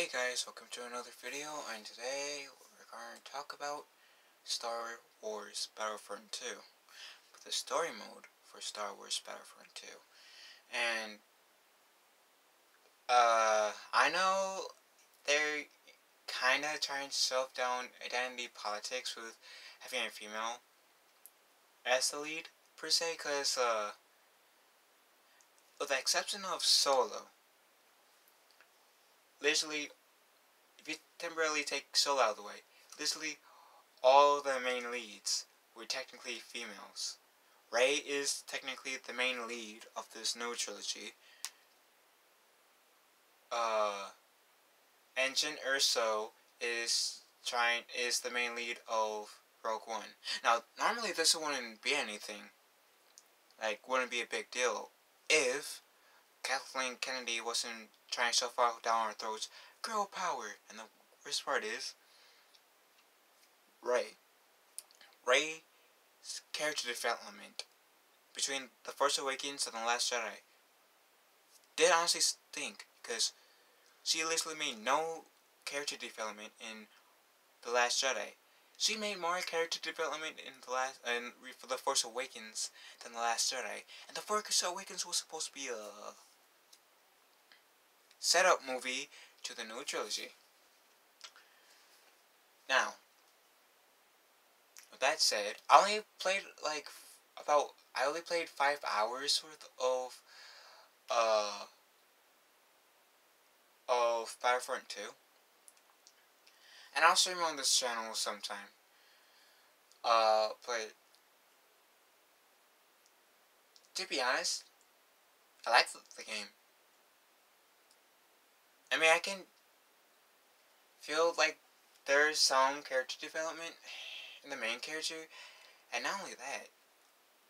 Hey guys, welcome to another video, and today we're going to talk about Star Wars Battlefront 2, the story mode for Star Wars Battlefront 2. And, I know they're kinda trying to solve down identity politics with having a female as the lead, per se, cause, with the exception of Solo, literally, if you temporarily take Solo out of the way, literally all the main leads were technically females. Rey is technically the main lead of this new trilogy. And Jyn Erso is the main lead of Rogue One. Now, normally this wouldn't be anything. Wouldn't be a big deal if Kathleen Kennedy wasn't trying to shove down our throats girl power. And the worst part is Rey's character development between The Force Awakens and The Last Jedi did honestly stink, because she literally made no character development in The Last Jedi. She made more character development for The Force Awakens than The Last Jedi. And The Force Awakens was supposed to be a setup movie to the new trilogy. Now, with that said, I only played 5 hours worth of Battlefront 2. And I'll stream on this channel sometime. But to be honest, I like the game. I mean, I can feel like there's some character development in the main character, and not only that,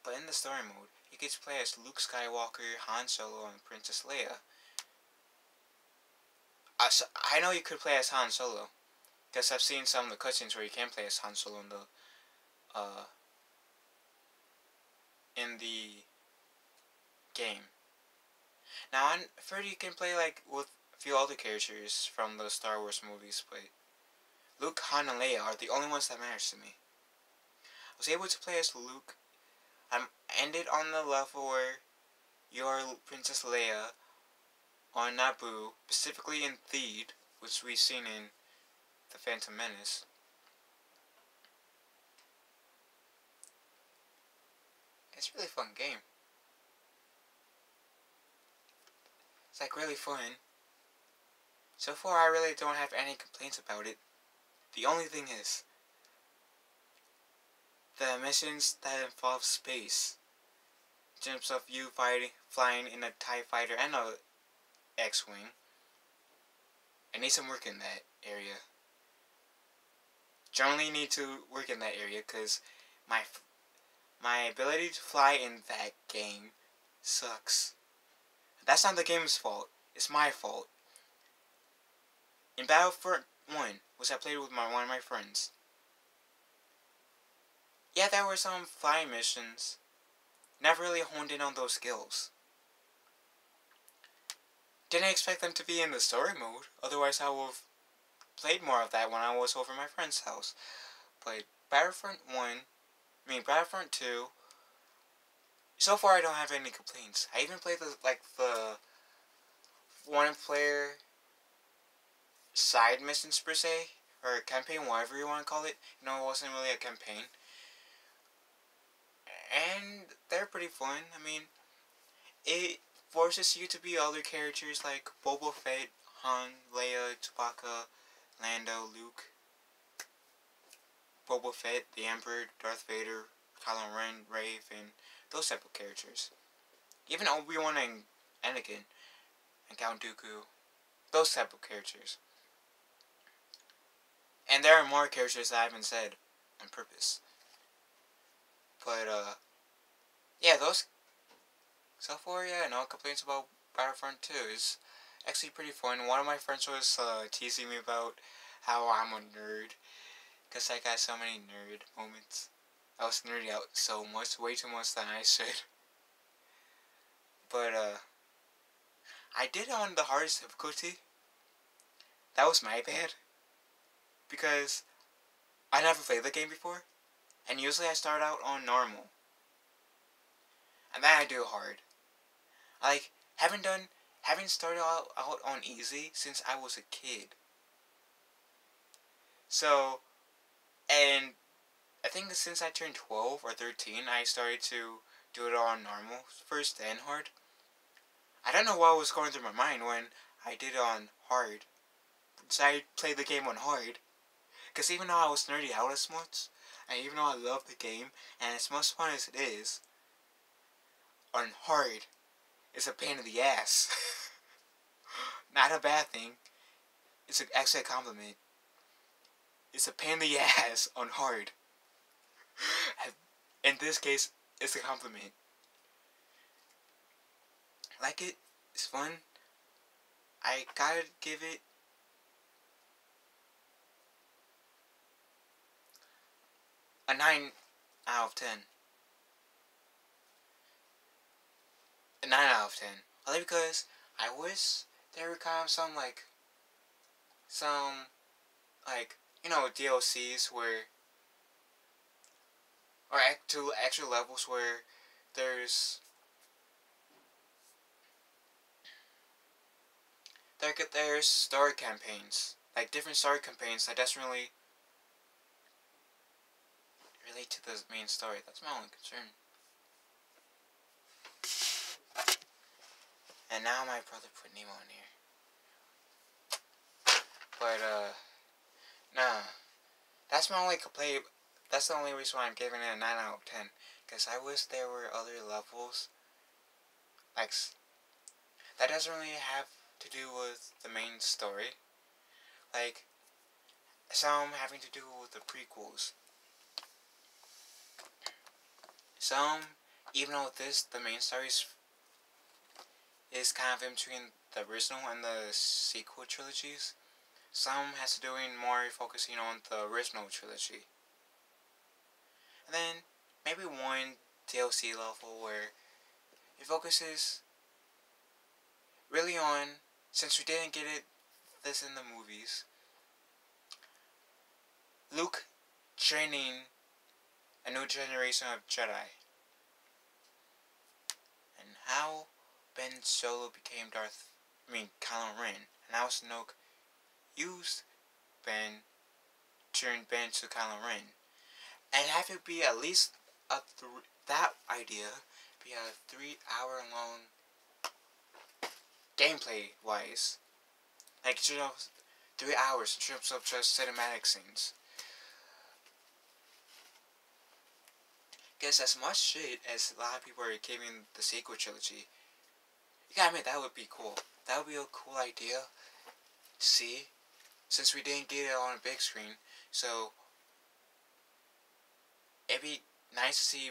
but in the story mode, you get to play as Luke Skywalker, Han Solo, and Princess Leia. I know you could play as Han Solo, because I've seen some of the cutscenes where you can play as Han Solo in the game. Now, I've heard you can play with a few other characters from the Star Wars movies, but Luke, Han, and Leia are the only ones that matters to me. I was able to play as Luke. I ended on the level where you're Princess Leia on Naboo, specifically in Theed, which we've seen in The Phantom Menace. It's a really fun game. It's really fun. So far, I really don't have any complaints about it. The only thing is the missions that involve space, in terms of you flying in a TIE fighter and a X-Wing, I need some work in that area. Generally need to work in that area, because my ability to fly in that game sucks. That's not the game's fault, it's my fault. In Battlefront 1, which I played with one of my friends, yeah, there were some flying missions. Never really honed in on those skills. Didn't expect them to be in the story mode, otherwise I would have played more of that when I was over at my friend's house. But Battlefront 2, so far I don't have any complaints. I even played the one-player side missions per se, or campaign, whatever you want to call it. You know, it wasn't really a campaign. And they're pretty fun. I mean, it forces you to be other characters like Boba Fett, Han, Leia, Chewbacca, Lando, Luke, Boba Fett, the Emperor, Darth Vader, Kylo Ren, Rey, and those type of characters. Even Obi-Wan and Anakin, and Count Dooku, those type of characters. And there are more characters that I haven't said on purpose. But, yeah, those, so far, yeah, no complaints about Battlefront 2. It's actually pretty fun. One of my friends was, teasing me about how I'm a nerd, because I got so many nerd moments. I was nerding out so much, way too much than I should. But, I did it on the hardest difficulty, that was my bad. Because I never played the game before. And usually I start out on normal. And then I do hard. Like, haven't started out on easy since I was a kid. So, and I think since I turned 12 or 13, I started to do it on normal first, then hard. I don't know what was going through my mind when I did it on hard. So I played the game on hard. Because even though I was nerdy out as much, and even though I love the game, and as much fun as it is, on hard, it's a pain in the ass. Not a bad thing. It's actually a compliment. It's a pain in the ass on hard. In this case, it's a compliment. Like it, it's fun. I gotta give it a 9 out of 10. A 9 out of 10. Only because I wish there were kind of some DLCs where, or actual levels where there's story campaigns, like different story campaigns that doesn't really relate to the main story. That's my only concern. And now my brother put Nemo in here. But nah, that's my only complaint. That's the only reason why I'm giving it a 9 out of 10. Because I wish there were other levels, like, that doesn't really have to do with the main story. Like, some having to do with the prequels. Some, even though the main story is kind of in between the original and the sequel trilogies, some has to do in more focusing on the original trilogy. And then, maybe one DLC level where it focuses really on, since we didn't get this in the movies, Luke training a new generation of Jedi. And how Ben Solo became Kylo Ren. And how Snoke used Ben, turned Ben to Kylo Ren. And have it be at least that idea be a 3-hour long gameplay wise. Like, 3 hours in terms of just cinematic scenes. Because as much shit as a lot of people are giving the sequel trilogy, you gotta admit, that would be cool. That would be a cool idea to see, since we didn't get it on a big screen. So it'd be nice to see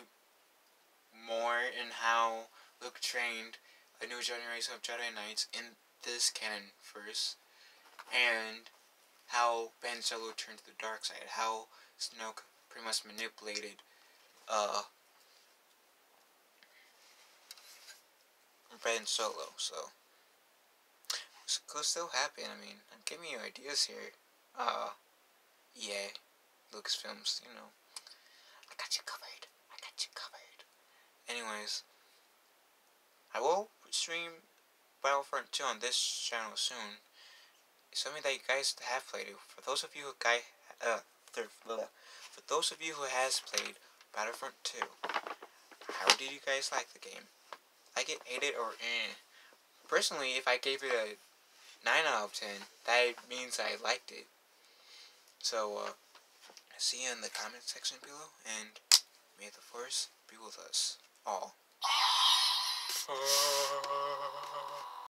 more in how Luke trained a new generation of Jedi Knights in this canon first, and how Ben Solo turned to the dark side, how Snoke pretty much manipulated Ben Solo. So it could still happen. I mean, I'm giving you ideas here. Yeah, Lucasfilms, I got you covered. I got you covered. Anyways, I will stream Battlefront 2 on this channel soon. It's something that you guys have played. For those of you who has played Battlefront 2, how did you guys like the game? Like it, hate it, or eh? Personally, if I gave it a 9 out of 10, that means I liked it. So, see you in the comment section below, and may the Force be with us all.